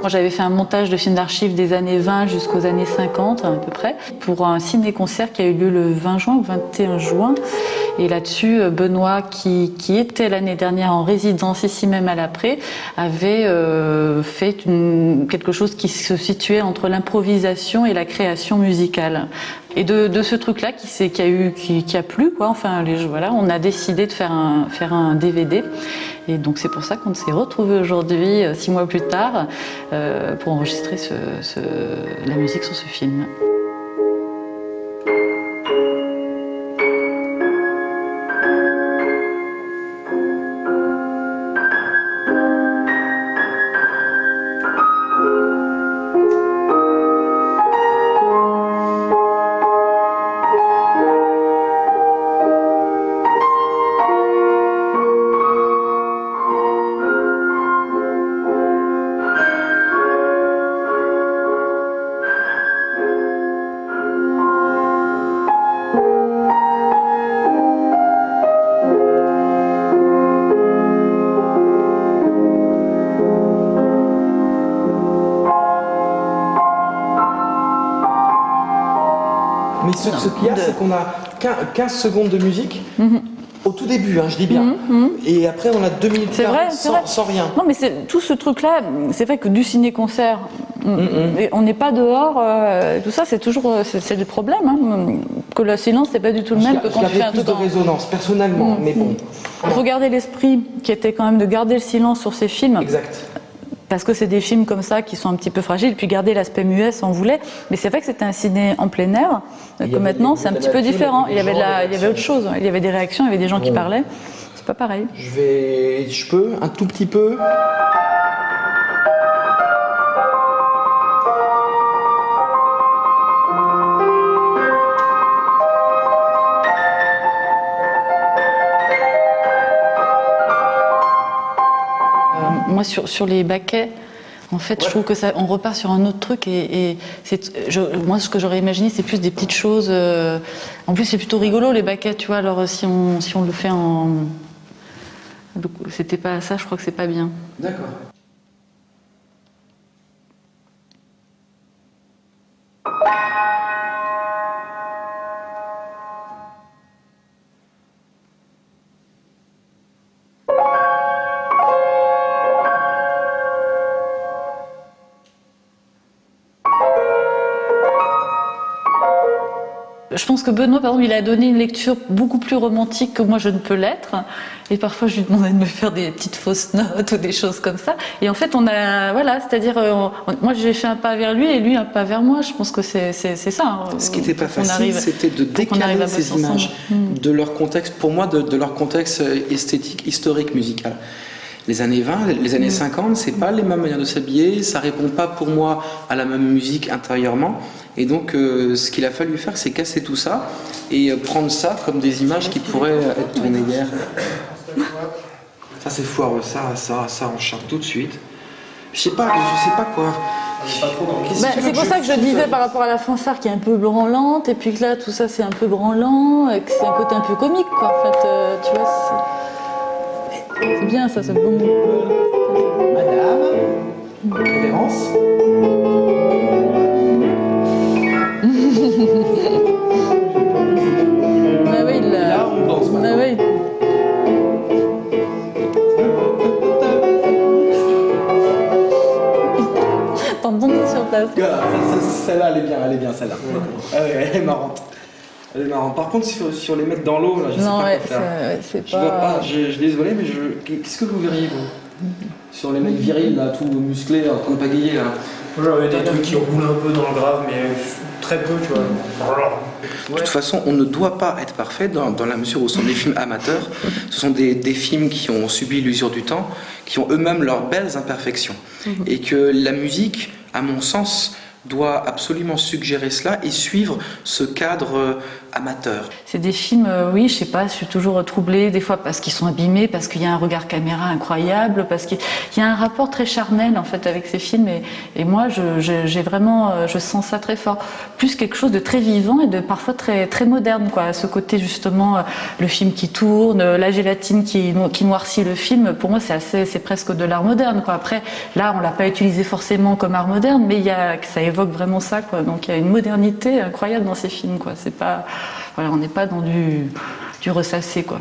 Moi, j'avais fait un montage de films d'archives des années 20 jusqu'aux années 50 à peu près, pour un ciné-concert qui a eu lieu le 20 juin ou 21 juin. Et là-dessus, Benoît, qui était l'année dernière en résidence ici même à l'Après, avait fait quelque chose qui se situait entre l'improvisation et la création musicale. Et de ce truc-là qui a plu, quoi. Enfin, voilà, on a décidé de faire un DVD. Et donc c'est pour ça qu'on s'est retrouvés aujourd'hui, 6 mois plus tard, pour enregistrer la musique sur ce film. Mais ce qu'il y a, c'est qu'on a 15 secondes de musique au tout début, hein, je dis bien. Et après, on a 2 minutes sans rien. Non, mais tout ce truc-là, c'est vrai que du ciné-concert, on n'est pas dehors, tout ça, c'est toujours c'est des problèmes. Hein, que le silence, c'est pas du tout le même que quand tu fais un truc de résonance, personnellement, mais bon. Il faut garder l'esprit qui était quand même de garder le silence sur ces films. Exact. Parce que c'est des films comme ça qui sont un petit peu fragiles, puis garder l'aspect muet si on voulait. Mais c'est vrai que c'était un ciné en plein air, que maintenant c'est un petit peu différent. Il y avait autre chose, il y avait des réactions, il y avait des gens qui parlaient. C'est pas pareil. Je peux un tout petit peu. Moi, sur les baquets, en fait, je trouve que on repart sur un autre truc. Moi, ce que j'aurais imaginé, c'est plus des petites choses. En plus, c'est plutôt rigolo les baquets, tu vois. Alors, si on le fait en, c'était pas ça. Je crois que c'est pas bien. D'accord. Je pense que Benoît, par exemple, il a donné une lecture beaucoup plus romantique que moi je ne peux l'être. Et parfois, je lui demandais de me faire des petites fausses notes ou des choses comme ça. Et en fait, c'est-à-dire, moi j'ai fait un pas vers lui et lui un pas vers moi. Je pense que c'est ça. Hein, ce qui n'était pas facile, c'était de décaler ces images de leur contexte, pour moi, de leur contexte esthétique, historique, musical. Les années 20, les années 50, c'est pas les mêmes manières de s'habiller, ça répond pas pour moi à la même musique intérieurement. Et donc, ce qu'il a fallu faire, c'est casser tout ça et prendre ça comme des images qui pourraient être tournées hier. Ça, c'est foireux, ça on chante tout de suite. Je sais pas quoi. C'est pour ça que je disais par rapport à la fanfare qui est un peu branlante, et puis que là, tout ça, c'est un peu branlant, et que c'est un côté un peu comique, quoi, en fait, tu vois. C'est bien ça, c'est bon. Madame, révérence. Ah oui, là on danse pas. Ah oui. T'en donnes sur place. Celle-là, elle est bien celle-là. Elle est marrante. Elle est marrante. Par contre, sur les mettre dans l'eau, là, je sais pas quoi faire. C'est je vois pas. Je suis désolé, mais qu'est-ce que vous verriez, vous, sur les mecs virils, là, tout musclés, en train de pagayer, là? J'avais des trucs qui roulent un peu dans le grave, mais très peu, tu vois. De toute façon, on ne doit pas être parfait dans la mesure où ce sont des films amateurs. Ce sont des films qui ont subi l'usure du temps, qui ont eux-mêmes leurs belles imperfections. Et que la musique, à mon sens, doit absolument suggérer cela et suivre ce cadre amateur. C'est des films, oui, je sais pas, je suis toujours troublée des fois parce qu'ils sont abîmés, parce qu'il y a un regard caméra incroyable, parce qu'il y a un rapport très charnel en fait avec ces films et moi j'ai vraiment, je sens ça très fort, plus quelque chose de très vivant et de parfois très très moderne quoi. Ce côté justement, le film qui tourne, la gélatine qui noircit le film, pour moi c'est presque de l'art moderne quoi. Après là on l'a pas utilisé forcément comme art moderne, mais ça évoque vraiment ça quoi. Donc il y a une modernité incroyable dans ces films quoi. C'est pas, voilà, on n'est pas dans du ressassé quoi.